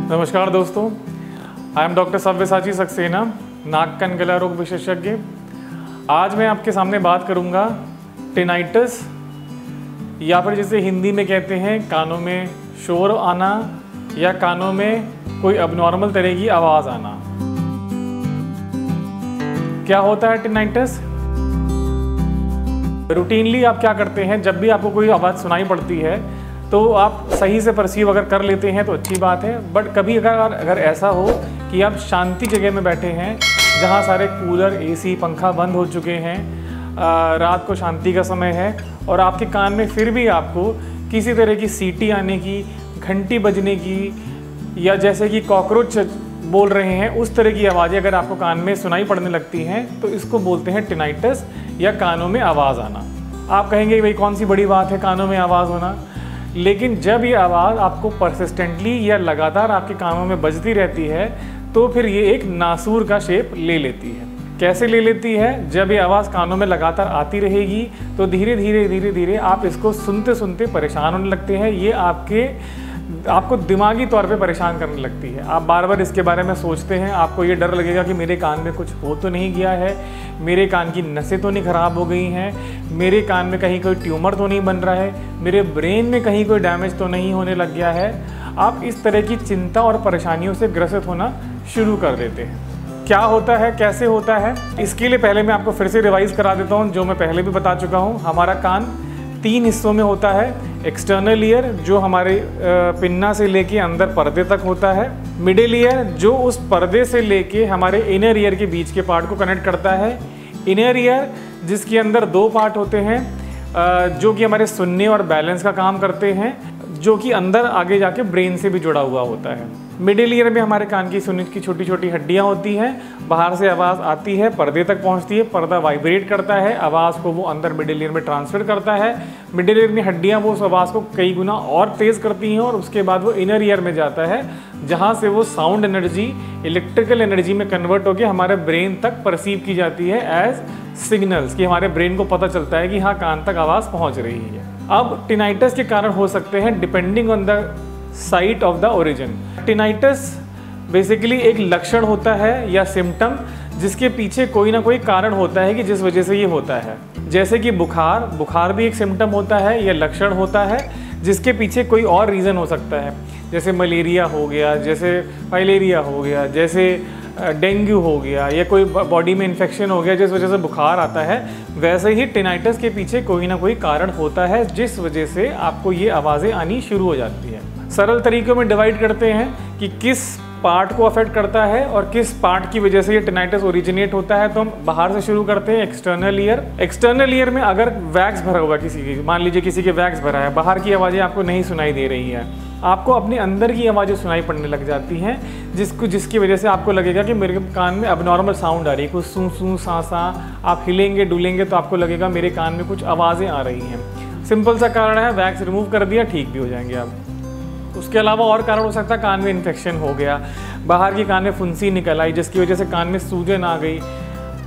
नमस्कार दोस्तों, I am doctor सव्यसाची सक्सेना, नाक कान गला रोग विशेषज्ञ। आज मैं आपके सामने बात करूंगा टिनाइटस, या फिर जिसे हिंदी में कहते हैं कानों में शोर आना या कानों में कोई अबनॉर्मल तरह की आवाज़ आना। क्या होता है टिनाइटस? रूटीनली आप क्या करते हैं, जब भी आपको कोई आवाज़ सुनाई पड़ती है तो आप सही से परसीव अगर कर लेते हैं तो अच्छी बात है। बट कभी अगर ऐसा हो कि आप शांति जगह में बैठे हैं जहां सारे कूलर, एसी, पंखा बंद हो चुके हैं, रात को शांति का समय है और आपके कान में फिर भी आपको किसी तरह की सीटी आने की, घंटी बजने की या जैसे कि कॉकरोच बोल रहे हैं उस तरह की आवाज़ें अगर आपको कान में सुनाई पड़ने लगती हैं तो इसको बोलते हैं टिनाइटस या कानों में आवाज़ आना। आप कहेंगे भाई कौन सी बड़ी बात है कानों में आवाज़ होना, लेकिन जब ये आवाज़ आपको परसिस्टेंटली या लगातार आपके कानों में बजती रहती है तो फिर ये एक नासूर का शेप ले लेती है। कैसे ले लेती है? जब ये आवाज़ कानों में लगातार आती रहेगी तो धीरे धीरे आप इसको सुनते सुनते परेशान होने लगते हैं। ये आपको दिमागी तौर पे परेशान करने लगती है। आप बार बार इसके बारे में सोचते हैं, आपको ये डर लगेगा कि मेरे कान में कुछ हो तो नहीं गया है, मेरे कान की नसें तो नहीं ख़राब हो गई हैं, मेरे कान में कहीं कोई ट्यूमर तो नहीं बन रहा है, मेरे ब्रेन में कहीं कोई डैमेज तो नहीं होने लग गया है। आप इस तरह की चिंता और परेशानियों से ग्रसित होना शुरू कर देते हैं। क्या होता है, कैसे होता है, इसके लिए पहले मैं आपको फिर से रिवाइज़ करा देता हूँ जो मैं पहले भी बता चुका हूँ। हमारा कान 3 हिस्सों में होता है। एक्सटर्नल ईयर जो हमारे पिन्ना से लेके अंदर पर्दे तक होता है, मिडिल ईयर जो उस पर्दे से लेके हमारे इनर ईयर के बीच के पार्ट को कनेक्ट करता है, इनर ईयर जिसके अंदर 2 पार्ट होते हैं जो कि हमारे सुनने और बैलेंस का काम करते हैं, जो कि अंदर आगे जाके ब्रेन से भी जुड़ा हुआ होता है। मिडिल ईयर में हमारे कान की सुनने की छोटी छोटी हड्डियां होती हैं, बाहर से आवाज़ आती है, पर्दे तक पहुंचती है, पर्दा वाइब्रेट करता है, आवाज़ को वो अंदर मिडिल ईयर में ट्रांसफर करता है। मिडिल ईयर में हड्डियां वो उस आवाज़ को कई गुना और तेज़ करती हैं और उसके बाद वो इनर ईयर में जाता है जहाँ से वो साउंड एनर्जी इलेक्ट्रिकल एनर्जी में कन्वर्ट होकर हमारे ब्रेन तक परसीव की जाती है एज सिग्नल्स, कि हमारे ब्रेन को पता चलता है कि हाँ कान तक आवाज़ पहुँच रही है। अब टिनाइटस के कारण हो सकते हैं depending on the site of the origin. Tinnitus basically एक लक्षण होता है या सिम्टम जिसके पीछे कोई ना कोई कारण होता है कि जिस वजह से ये होता है। जैसे कि बुखार भी एक सिम्टम होता है या लक्षण होता है जिसके पीछे कोई और रीज़न हो सकता है, जैसे मलेरिया हो गया, जैसे फाइलेरिया हो गया, जैसे डेंगू हो गया या कोई बॉडी में इन्फेक्शन हो गया जिस वजह से बुखार आता है। वैसे ही टिनाइटस के पीछे कोई ना कोई कारण होता है जिस वजह से आपको ये आवाज़ें आनी शुरू हो जाती है। सरल तरीकों में डिवाइड करते हैं कि किस पार्ट को अफेक्ट करता है और किस पार्ट की वजह से ये टिनाइटस ओरिजिनेट होता है। तो हम बाहर से शुरू करते हैं, एक्सटर्नल ईयर। एक्सटर्नल ईयर में अगर वैक्स भरा हुआ किसी की, मान लीजिए किसी के वैक्स भरा है, बाहर की आवाज़ें आपको नहीं सुनाई दे रही है, आपको अपने अंदर की आवाज़ें सुनाई पड़ने लग जाती हैं जिसकी वजह से आपको लगेगा कि मेरे कान में अबनॉर्मल साउंड आ रही है, कुछ सूं सूं सा सा। आप हिलेंगे डुलेंगे तो आपको लगेगा मेरे कान में कुछ आवाज़ें आ रही हैं। सिंपल सा कारण है, वैक्स रिमूव कर दिया, ठीक भी हो जाएंगे आप। उसके अलावा और कारण हो सकता है कान में इन्फेक्शन हो गया, बाहर की कान में फुंसी निकल आई जिसकी वजह से कान में सूजन आ गई।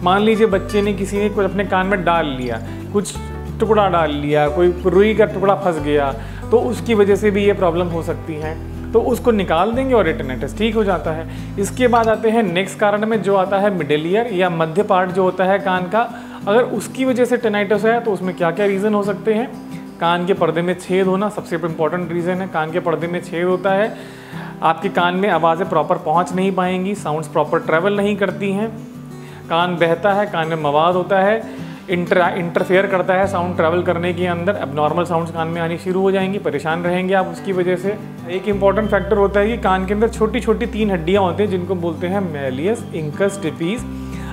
मान लीजिए बच्चे ने किसी ने कुछ अपने कान में डाल लिया, कुछ टुकड़ा डाल लिया, कोई रुई का टुकड़ा फंस गया तो उसकी वजह से भी ये प्रॉब्लम हो सकती है, तो उसको निकाल देंगे और टिनाइटस ठीक हो जाता है। इसके बाद आते हैं नेक्स्ट कारण में जो आता है मिडिल ईयर या मध्य पार्ट जो होता है कान का। अगर उसकी वजह से टिनाइटस है तो उसमें क्या क्या रीज़न हो सकते हैं? कान के पर्दे में छेद होना सबसे इम्पॉर्टेंट रीज़न है। कान के पर्दे में छेद होता है, आपके कान में आवाज़ें प्रॉपर पहुंच नहीं पाएंगी, साउंड्स प्रॉपर ट्रैवल नहीं करती हैं, कान बहता है, कान में मवाद होता है, इंटरफेयर करता है साउंड ट्रैवल करने के अंदर, एबनॉर्मल साउंड्स कान में आनी शुरू हो जाएंगी, परेशान रहेंगे आप उसकी वजह से। एक इंपॉर्टेंट फैक्टर होता है कि कान के अंदर छोटी छोटी 3 हड्डियाँ होती हैं जिनको बोलते हैं मैलियस, इंकस, स्टिपीज।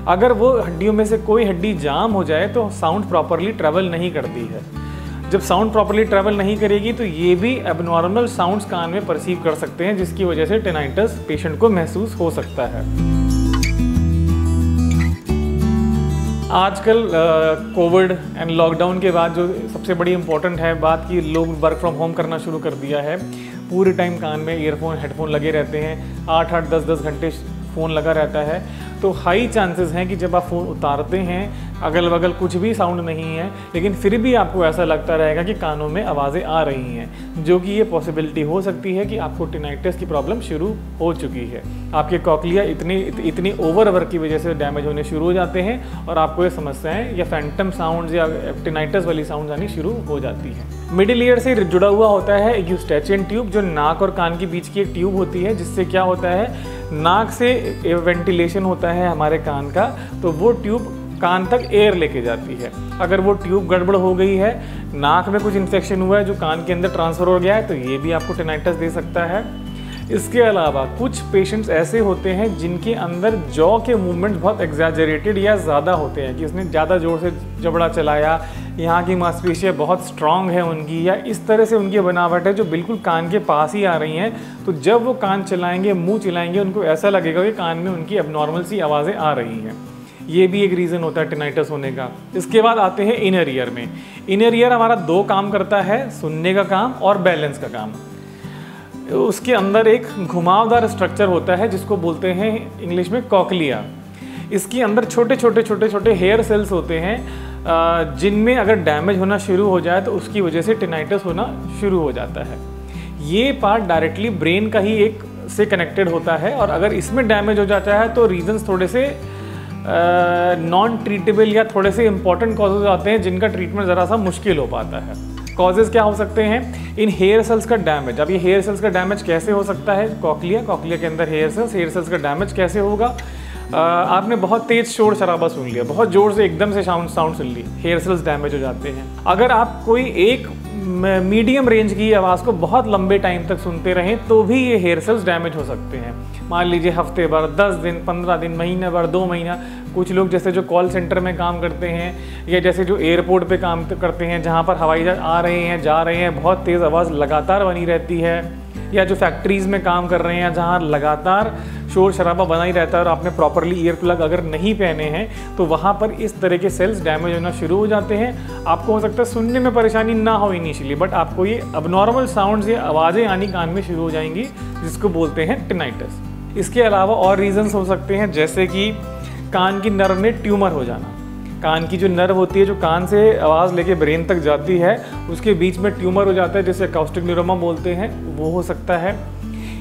अगर वो हड्डियों में से कोई हड्डी जाम हो जाए तो साउंड प्रॉपरली ट्रैवल नहीं करती है। जब साउंड प्रॉपरली ट्रैवल नहीं करेगी तो ये भी एबनॉर्मल साउंड्स कान में परसीव कर सकते हैं जिसकी वजह से टिनाइटस पेशेंट को महसूस हो सकता है। आजकल कोविड एंड लॉकडाउन के बाद जो सबसे बड़ी इम्पोर्टेंट है बात कि लोग वर्क फ्रॉम होम करना शुरू कर दिया है। पूरे टाइम कान में ईयरफोन, हेडफोन लगे रहते हैं, 8-8, 10-10 घंटे फ़ोन लगा रहता है। तो हाई चांसेस हैं कि जब आप फ़ोन उतारते हैं अगल बगल कुछ भी साउंड नहीं है, लेकिन फिर भी आपको ऐसा लगता रहेगा कि कानों में आवाज़ें आ रही हैं, जो कि ये पॉसिबिलिटी हो सकती है कि आपको टिनाइटिस की प्रॉब्लम शुरू हो चुकी है। आपके कॉकलिया इतनी ओवरवर्क की वजह से डैमेज होने शुरू हो जाते हैं और आपको ये समस्याएं या फैंटम साउंड्स या टिनाइटिस वाली साउंड्स आनी शुरू हो जाती हैं। मिडिल ईयर से जुड़ा हुआ होता है यूस्टेचियन ट्यूब, जो नाक और कान के बीच की एक ट्यूब होती है, जिससे क्या होता है, नाक से वेंटिलेशन होता है हमारे कान का, तो वो ट्यूब कान तक एयर लेके जाती है। अगर वो ट्यूब गड़बड़ हो गई है, नाक में कुछ इन्फेक्शन हुआ है जो कान के अंदर ट्रांसफ़र हो गया है, तो ये भी आपको टिनाइटिस दे सकता है। इसके अलावा कुछ पेशेंट्स ऐसे होते हैं जिनके अंदर जॉ के मूवमेंट बहुत एग्जैजरेटेड या ज़्यादा होते हैं, कि उसने ज़्यादा ज़ोर से जबड़ा चलाया, यहाँ की मांसपेशियाँ बहुत स्ट्रांग है उनकी, या इस तरह से उनकी बनावट है जो बिल्कुल कान के पास ही आ रही हैं, तो जब वो कान चलाएंगे, मुँह चलाएंगे, उनको ऐसा लगेगा कि कान में उनकी एबनॉर्मल सी आवाज़ें आ रही हैं। ये भी एक रीज़न होता है टिनाइटिस होने का। इसके बाद आते हैं इनर ईयर में। इनर ईयर हमारा 2 काम करता है, सुनने का काम और बैलेंस का काम। उसके अंदर एक घुमावदार स्ट्रक्चर होता है जिसको बोलते हैं इंग्लिश में कॉकलिया। इसके अंदर छोटे छोटे हेयर सेल्स होते हैं, जिनमें अगर डैमेज होना शुरू हो जाए तो उसकी वजह से टिनाइटिस होना शुरू हो जाता है। ये पार्ट डायरेक्टली ब्रेन का ही एक से कनेक्टेड होता है, और अगर इसमें डैमेज हो जाता है तो रीजंस थोड़े से नॉन ट्रीटेबल या थोड़े से इंपॉर्टेंट कॉजेज आते हैं, जिनका ट्रीटमेंट ज़रा सा मुश्किल हो पाता है। कॉजेज़ क्या हो सकते हैं? इन हेयर सेल्स का डैमेज। अब ये हेयर सेल्स का डैमेज कैसे हो सकता है? कॉकलिया के अंदर हेयर सेल्स का डैमेज कैसे होगा? आपने बहुत तेज शोर शराबा सुन लिया, बहुत जोर से एकदम से साउंड सुन ली, हेयर सेल्स डैमेज हो जाते हैं। अगर आप कोई एक मीडियम रेंज की आवाज़ को बहुत लंबे टाइम तक सुनते रहें तो भी ये हेयर सेल्स डैमेज हो सकते हैं। मान लीजिए हफ्ते भर, 10 दिन, 15 दिन, महीने भर, 2 महीना। कुछ लोग जैसे जो कॉल सेंटर में काम करते हैं, या जैसे जो एयरपोर्ट पे काम करते हैं, जहाँ पर हवाई जहाज आ रहे हैं, जा रहे हैं, बहुत तेज़ आवाज़ लगातार बनी रहती है, या जो फैक्ट्रीज़ में काम कर रहे हैं जहाँ लगातार शोर शराबा बना ही रहता है और आपने प्रॉपरली ईयर प्लग अगर नहीं पहने हैं, तो वहाँ पर इस तरह के सेल्स डैमेज होना शुरू हो जाते हैं। आपको हो सकता है सुनने में परेशानी ना हो इनिशियली, बट आपको ये अबनॉर्मल साउंड्स या आवाज़ें आनी कान में शुरू हो जाएंगी, जिसको बोलते हैं टिनाइटिस। इसके अलावा और रीजंस हो सकते हैं, जैसे कि कान की नर्व में ट्यूमर हो जाना। कान की जो नर्व होती है जो कान से आवाज़ लेके ब्रेन तक जाती है, उसके बीच में ट्यूमर हो जाता है, जिसे अकाउस्टिक न्यूरोमा बोलते हैं, वो हो सकता है।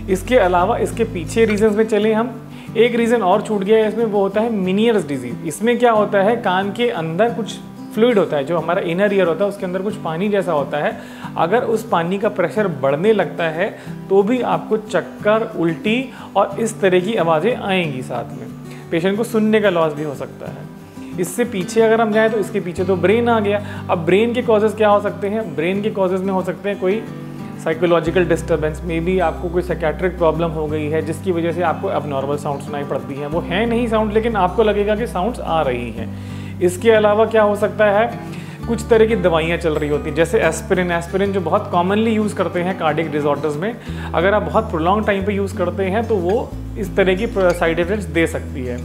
इसके अलावा इसके पीछे रीजंस में चलें हम, एक रीज़न और छूट गया है इसमें, वो होता है मिनियर्स डिजीज़। इसमें क्या होता है, कान के अंदर कुछ फ्लूइड होता है, जो हमारा इनर ईयर होता है उसके अंदर कुछ पानी जैसा होता है। अगर उस पानी का प्रेशर बढ़ने लगता है तो भी आपको चक्कर, उल्टी और इस तरह की आवाज़ें आएंगी। साथ में पेशेंट को सुनने का लॉस भी हो सकता है। इससे पीछे अगर हम जाएँ तो इसके पीछे तो ब्रेन आ गया। अब ब्रेन के कॉजेज़ क्या हो सकते हैं? ब्रेन के कॉजेज़ में हो सकते हैं कोई साइकोलॉजिकल डिस्टर्बेंस, मे बी आपको कोई साइकेट्रिक प्रॉब्लम हो गई है जिसकी वजह से आपको एबनॉर्मल साउंड सुनाई पड़ती हैं। वो है नहीं साउंड, लेकिन आपको लगेगा कि साउंड्स आ रही हैं। इसके अलावा क्या हो सकता है, कुछ तरह की दवाइयाँ चल रही होती हैं, जैसे एस्पिरिन जो बहुत कॉमनली यूज़ करते हैं कार्डियक डिसऑर्डर्स में। अगर आप बहुत प्रोलॉन्ग टाइम पे यूज़ करते हैं तो वो इस तरह की साइड इफेक्ट्स दे सकती है।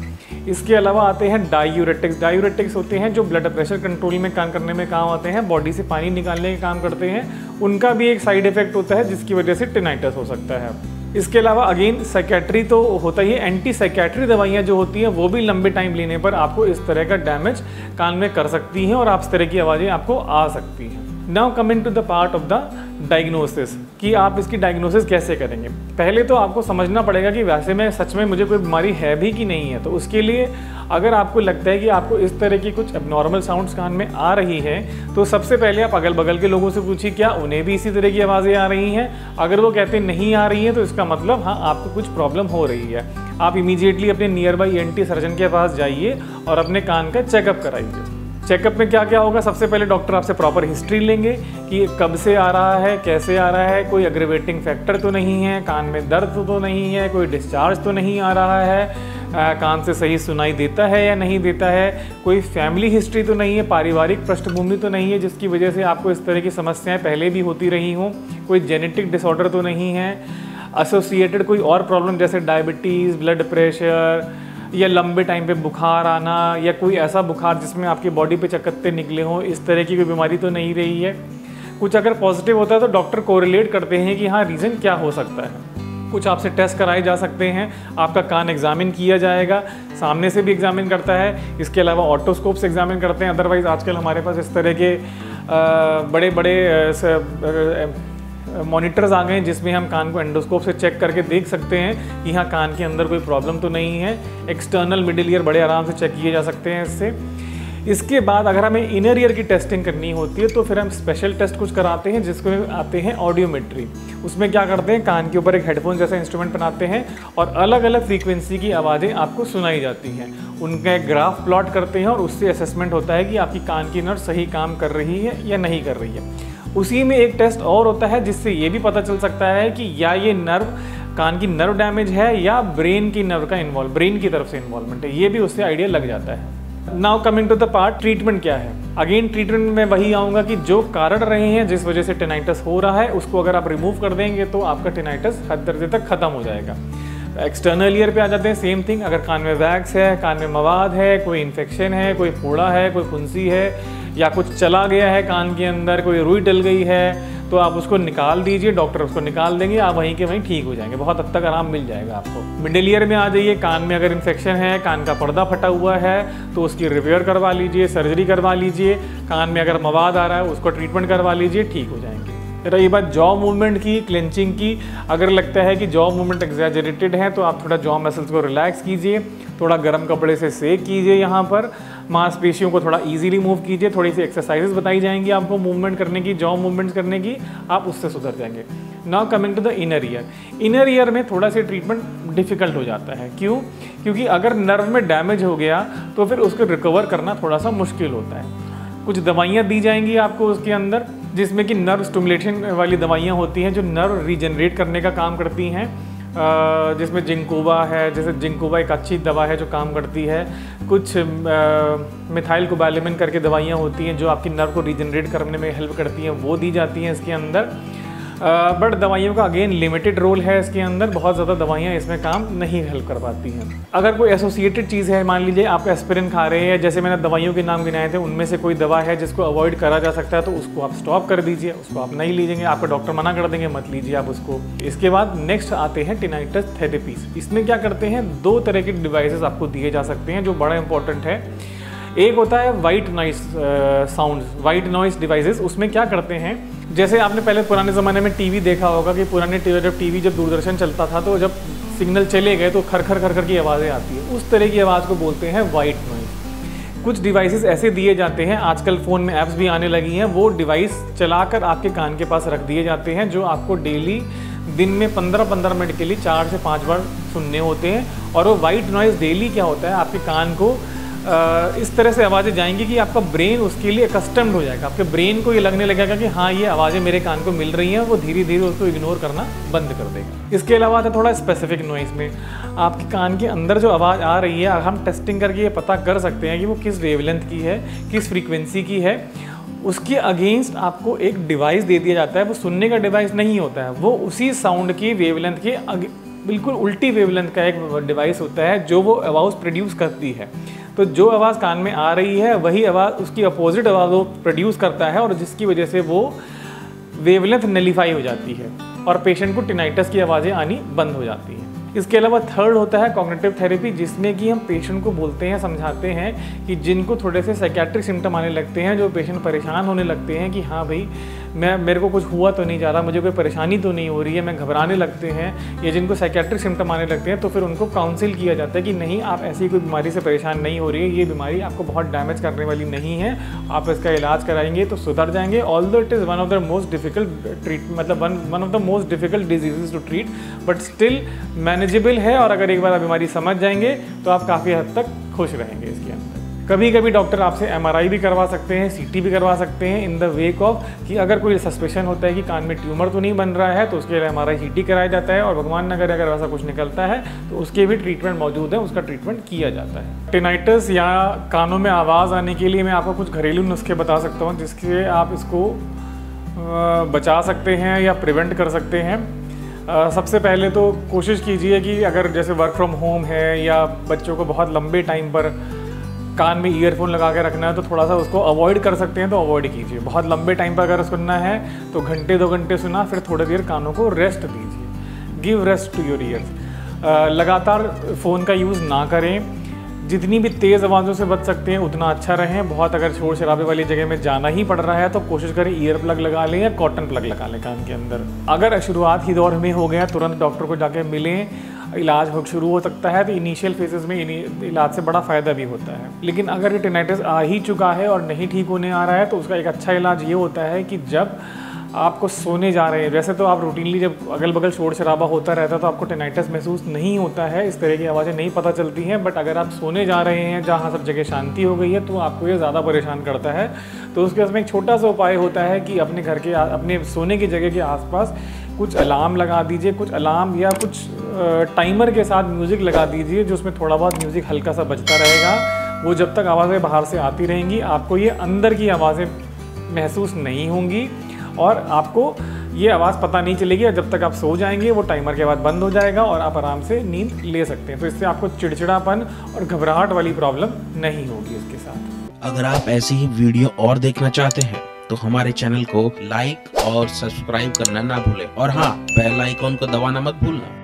इसके अलावा आते हैं डायूरेटिक्स होते हैं जो ब्लड प्रेशर कंट्रोल में काम करने में काम आते हैं, बॉडी से पानी निकालने का काम करते हैं। उनका भी एक साइड इफेक्ट होता है जिसकी वजह से टिनाइटिस हो सकता है। इसके अलावा अगेन साइकेट्री तो होता ही है, एंटी साइकेट्री दवाइयाँ जो होती हैं वो भी लंबे टाइम लेने पर आपको इस तरह का डैमेज कान में कर सकती हैं और आप इस तरह की आवाज़ें आपको आ सकती हैं। Now coming to the part of the diagnosis, कि आप इसकी डायग्नोसिस कैसे करेंगे। पहले तो आपको समझना पड़ेगा कि वैसे में सच में मुझे कोई बीमारी है भी कि नहीं है। तो उसके लिए अगर आपको लगता है कि आपको इस तरह की कुछ एबनॉर्मल साउंड्स कान में आ रही हैं, तो सबसे पहले आप अगल बगल के लोगों से पूछिए क्या उन्हें भी इसी तरह की आवाज़ें आ रही हैं। अगर वो कहते नहीं आ रही हैं तो इसका मतलब हाँ आपको कुछ प्रॉब्लम हो रही है। आप इमीडिएटली अपने नियर बाई ENT सर्जन के पास जाइए और अपने कान का चेकअप कराइए। चेकअप में क्या क्या होगा, सबसे पहले डॉक्टर आपसे प्रॉपर हिस्ट्री लेंगे कि कब से आ रहा है, कैसे आ रहा है, कोई एग्रीवेटिंग फैक्टर तो नहीं है, कान में दर्द तो नहीं है, कोई डिस्चार्ज तो नहीं आ रहा है, कान से सही सुनाई देता है या नहीं देता है, कोई फैमिली हिस्ट्री तो नहीं है, पारिवारिक पृष्ठभूमि तो नहीं है जिसकी वजह से आपको इस तरह की समस्याएं पहले भी होती रही हों, कोई जेनेटिक डिसऑर्डर तो नहीं है, एसोसिएटेड कोई और प्रॉब्लम जैसे डायबिटीज़, ब्लड प्रेशर या लंबे टाइम पे बुखार आना, या कोई ऐसा बुखार जिसमें आपकी बॉडी पे चकत्ते निकले हों, इस तरह की कोई बीमारी तो नहीं रही है। कुछ अगर पॉजिटिव होता है तो डॉक्टर कोरिलेट करते हैं कि हाँ रीज़न क्या हो सकता है। कुछ आपसे टेस्ट कराए जा सकते हैं, आपका कान एग्जामिन किया जाएगा, सामने से भी एग्जामिन करता है, इसके अलावा ऑटोस्कोप से एग्जामिन करते हैं। अदरवाइज़ आजकल हमारे पास इस तरह के बड़े बड़े मॉनिटर्स आ गए हैं जिसमें हम कान को एंडोस्कोप से चेक करके देख सकते हैं कि हाँ कान के अंदर कोई प्रॉब्लम तो नहीं है। एक्सटर्नल मिडिल ईयर बड़े आराम से चेक किए जा सकते हैं इससे। इसके बाद अगर हमें इनर ईयर की टेस्टिंग करनी होती है तो फिर हम स्पेशल टेस्ट कुछ कराते हैं जिसको आते हैं ऑडियोमेट्री। उसमें क्या करते हैं, कान के ऊपर एक हेडफोन जैसा इंस्ट्रूमेंट बनाते हैं और अलग अलग फ्रीक्वेंसी की आवाज़ें आपको सुनाई जाती हैं, उनका एक ग्राफ प्लॉट करते हैं और उससे असेसमेंट होता है कि आपकी कान की नर्व सही काम कर रही है या नहीं कर रही है। उसी में एक टेस्ट और होता है जिससे ये भी पता चल सकता है कि या ये नर्व कान की नर्व डैमेज है या ब्रेन की नर्व का ब्रेन की तरफ से इन्वॉल्वमेंट है, ये भी उससे आइडिया लग जाता है। Now coming to the part, treatment क्या है। अगेन ट्रीटमेंट में वही आऊँगा कि जो कारण रहे हैं जिस वजह से टिनाइटस हो रहा है उसको अगर आप रिमूव कर देंगे तो आपका टिनाइटस हद दर्जे तक ख़त्म हो जाएगा। एक्सटर्नल ईयर पे आ जाते हैं, सेम थिंग। अगर कान में वैक्स है, कान में मवाद है, कोई इन्फेक्शन है, कोई फोड़ा है, कोई फुंसी है या कुछ चला गया है कान के अंदर, कोई रुई डल गई है, तो आप उसको निकाल दीजिए, डॉक्टर उसको निकाल देंगे, आप वहीं के वहीं ठीक हो जाएंगे, बहुत हद तक आराम मिल जाएगा आपको। मिडिल ईयर में आ जाइए, कान में अगर इन्फेक्शन है, कान का पर्दा फटा हुआ है तो उसकी रिपेयर करवा लीजिए, सर्जरी करवा लीजिए। कान में अगर मवाद आ रहा है उसको ट्रीटमेंट करवा लीजिए, ठीक हो जाएंगे। रही बात जॉ मूवमेंट की, क्लेंचिंग की, अगर लगता है कि जॉ मूवमेंट एग्जैजरेटेड है तो आप थोड़ा जॉ मसल्स को रिलैक्स कीजिए, थोड़ा गर्म कपड़े से सेक कीजिए, यहाँ पर मांसपेशियों को थोड़ा इजीली मूव कीजिए। थोड़ी सी एक्सरसाइजेस बताई जाएंगी आपको मूवमेंट करने की, जॉ मूवमेंट्स करने की, आप उससे सुधर जाएंगे। Now coming to the inner ear. Inner ear में थोड़ा सा ट्रीटमेंट डिफिकल्ट हो जाता है। क्यों? क्योंकि अगर नर्व में डैमेज हो गया तो फिर उसको रिकवर करना थोड़ा सा मुश्किल होता है। कुछ दवाइयाँ दी जाएंगी आपको उसके अंदर, जिसमें कि नर्व स्टिमुलेशन वाली दवाइयाँ होती हैं जो नर्व रीजनरेट करने का काम करती हैं, जिसमें जिंकोबा है, जैसे जिंकोबा एक अच्छी दवा है जो काम करती है। कुछ मिथाइल कोबालामिन करके दवाइयाँ होती हैं जो आपकी नर्व को रीजनरेट करने में हेल्प करती हैं, वो दी जाती हैं इसके अंदर। बट दवाइयों का अगेन लिमिटेड रोल है इसके अंदर, बहुत ज़्यादा दवाइयाँ इसमें काम नहीं हेल्प कर पाती हैं। अगर कोई एसोसिएटेड चीज़ है, मान लीजिए आप एस्पिरिन खा रहे हैं, जैसे मैंने दवाइयों के नाम गिनाए थे, उनमें से कोई दवा है जिसको अवॉइड करा जा सकता है तो उसको आप स्टॉप कर दीजिए, उसको आप नहीं लीजिएंगे, आपका डॉक्टर मना कर देंगे मत लीजिए आप उसको। इसके बाद नेक्स्ट आते हैं टिनाइटस थेरेपीज। इसमें क्या करते हैं, 2 तरह के डिवाइसेस आपको दिए जा सकते हैं जो बड़ा इंपॉर्टेंट है। एक होता है white noise sound, white noise devices. उसमें क्या करते हैं, जैसे आपने पहले पुराने ज़माने में टीवी देखा होगा कि पुराने जब दूरदर्शन चलता था तो जब सिग्नल चले गए तो खर खर खर खर की आवाज़ें आती है, उस तरह की आवाज़ को बोलते हैं वाइट नॉइस। कुछ डिवाइसेस ऐसे दिए जाते हैं, आजकल फ़ोन में ऐप्स भी आने लगी हैं, वो डिवाइस चलाकर आपके कान के पास रख दिए जाते हैं जो आपको डेली दिन में 15-15 मिनट के लिए 4 से 5 बार सुनने होते हैं। और वो वाइट नॉइज़ डेली क्या होता है, आपके कान को इस तरह से आवाज़ें जाएंगी कि आपका ब्रेन उसके लिए कस्टम्ड हो जाएगा। आपके ब्रेन को ये लगने लगेगा कि हाँ ये आवाज़ें मेरे कान को मिल रही हैं, वो धीरे धीरे उसको इग्नोर करना बंद कर देगा। इसके अलावा तो थोड़ा स्पेसिफिक नॉइज़ में आपके कान के अंदर जो आवाज़ आ रही है, हम टेस्टिंग करके ये पता कर सकते हैं कि वो किस वेवलेंथ की है, किस फ्रीक्वेंसी की है। उसके अगेंस्ट आपको एक डिवाइस दे दिया जाता है, वो सुनने का डिवाइस नहीं होता है, वो उसी साउंड की वेवलेंथ के बिल्कुल उल्टी वेवलेंथ का एक डिवाइस होता है जो वो आवाज़ प्रोड्यूस करती है। तो जो आवाज़ कान में आ रही है वही आवाज़ उसकी अपोजिट आवाज़ वो प्रोड्यूस करता है और जिसकी वजह से वो वेवलेंथ नलीफाई हो जाती है और पेशेंट को टिनाइटस की आवाज़ें आनी बंद हो जाती हैं। इसके अलावा थर्ड होता है कॉग्निटिव थेरेपी, जिसमें कि हम पेशेंट को बोलते हैं, समझाते हैं कि जिनको थोड़े से साइकेट्रिक सिम्टम आने लगते हैं, जो पेशेंट परेशान होने लगते हैं कि हाँ भाई मेरे को कुछ हुआ तो नहीं जा रहा, मुझे कोई परेशानी तो नहीं हो रही है, मैं घबराने लगते हैं, या जिनको साइकेट्रिक सिम्टम आने लगते हैं, तो फिर उनको काउंसिल किया जाता है कि नहीं आप ऐसी कोई बीमारी से परेशान नहीं हो रही है, ये बीमारी आपको बहुत डैमेज करने वाली नहीं है, आप इसका इलाज कराएंगे तो सुधर जाएंगे। Although it is one of the most difficult one of the most difficult diseases to treat, but still manageable है और अगर एक बार आप बीमारी समझ जाएंगे तो आप काफ़ी हद तक खुश रहेंगे इसके अंदर। कभी कभी डॉक्टर आपसे MRI भी करवा सकते हैं, CT भी करवा सकते हैं, इन द वेक ऑफ कि अगर कोई सस्पेशन होता है कि कान में ट्यूमर तो नहीं बन रहा है तो उसके लिए MRI CT कराया जाता है और भगवान न करे अगर ऐसा कुछ निकलता है तो उसके भी ट्रीटमेंट मौजूद है, उसका ट्रीटमेंट किया जाता है। टिनाइटस या कानों में आवाज़ आने के लिए मैं आपको कुछ घरेलू नुस्खे बता सकता हूँ जिसके आप इसको बचा सकते हैं या प्रिवेंट कर सकते हैं। सबसे पहले तो कोशिश कीजिए कि अगर जैसे वर्क फ्रॉम होम है या बच्चों को बहुत लंबे टाइम पर कान में ईयरफोन लगा के रखना है तो थोड़ा सा उसको अवॉइड कर सकते हैं तो अवॉइड कीजिए। बहुत लंबे टाइम पर अगर सुनना है तो घंटे 2 घंटे सुना, फिर थोड़ी देर कानों को रेस्ट दीजिए। Give rest to your ears. लगातार फ़ोन का यूज़ ना करें, जितनी भी तेज़ आवाज़ों से बच सकते हैं उतना अच्छा रहें। बहुत अगर शोर शराबे वाली जगह में जाना ही पड़ रहा है तो कोशिश करें ईयर प्लग लगा लें या कॉटन प्लग लगा लें कान के अंदर। अगर शुरुआत ही दौर में हो गया तुरंत डॉक्टर को जाके मिलें, इलाज शुरू हो सकता है। तो इनिशियल फेजेस में इलाज से बड़ा फ़ायदा भी होता है। लेकिन अगर ये टिनाइटिस आ ही चुका है और नहीं ठीक होने आ रहा है तो उसका एक अच्छा इलाज ये होता है कि जब आपको सोने जा रहे हैं, वैसे तो आप रूटीनली जब अगल बगल शोर शराबा होता रहता है तो आपको टिनाइटिस महसूस नहीं होता है, इस तरह की आवाज़ें नहीं पता चलती हैं। बट अगर आप सोने जा रहे हैं जहाँ सब जगह शांति हो गई है तो आपको ये ज़्यादा परेशान करता है। तो उसके उसमें एक छोटा सा उपाय होता है कि अपने घर के अपने सोने की जगह के आसपास कुछ अलार्म लगा दीजिए, कुछ अलार्म या कुछ टाइमर के साथ म्यूज़िक लगा दीजिए जो उसमें थोड़ा बहुत म्यूज़िक हल्का सा बजता रहेगा। वो जब तक आवाज़ें बाहर से आती रहेंगी आपको ये अंदर की आवाज़ें महसूस नहीं होंगी और आपको ये आवाज़ पता नहीं चलेगी। और जब तक आप सो जाएंगे वो टाइमर के बाद बंद हो जाएगा और आप आराम से नींद ले सकते हैं। तो इससे आपको चिड़चिड़ापन और घबराहट वाली प्रॉब्लम नहीं होगी इसके साथ। अगर आप ऐसी ही वीडियो और देखना चाहते हैं तो हमारे चैनल को लाइक और सब्सक्राइब करना ना भूलें और हाँ, बेल आइकॉन को दबाना मत भूलना।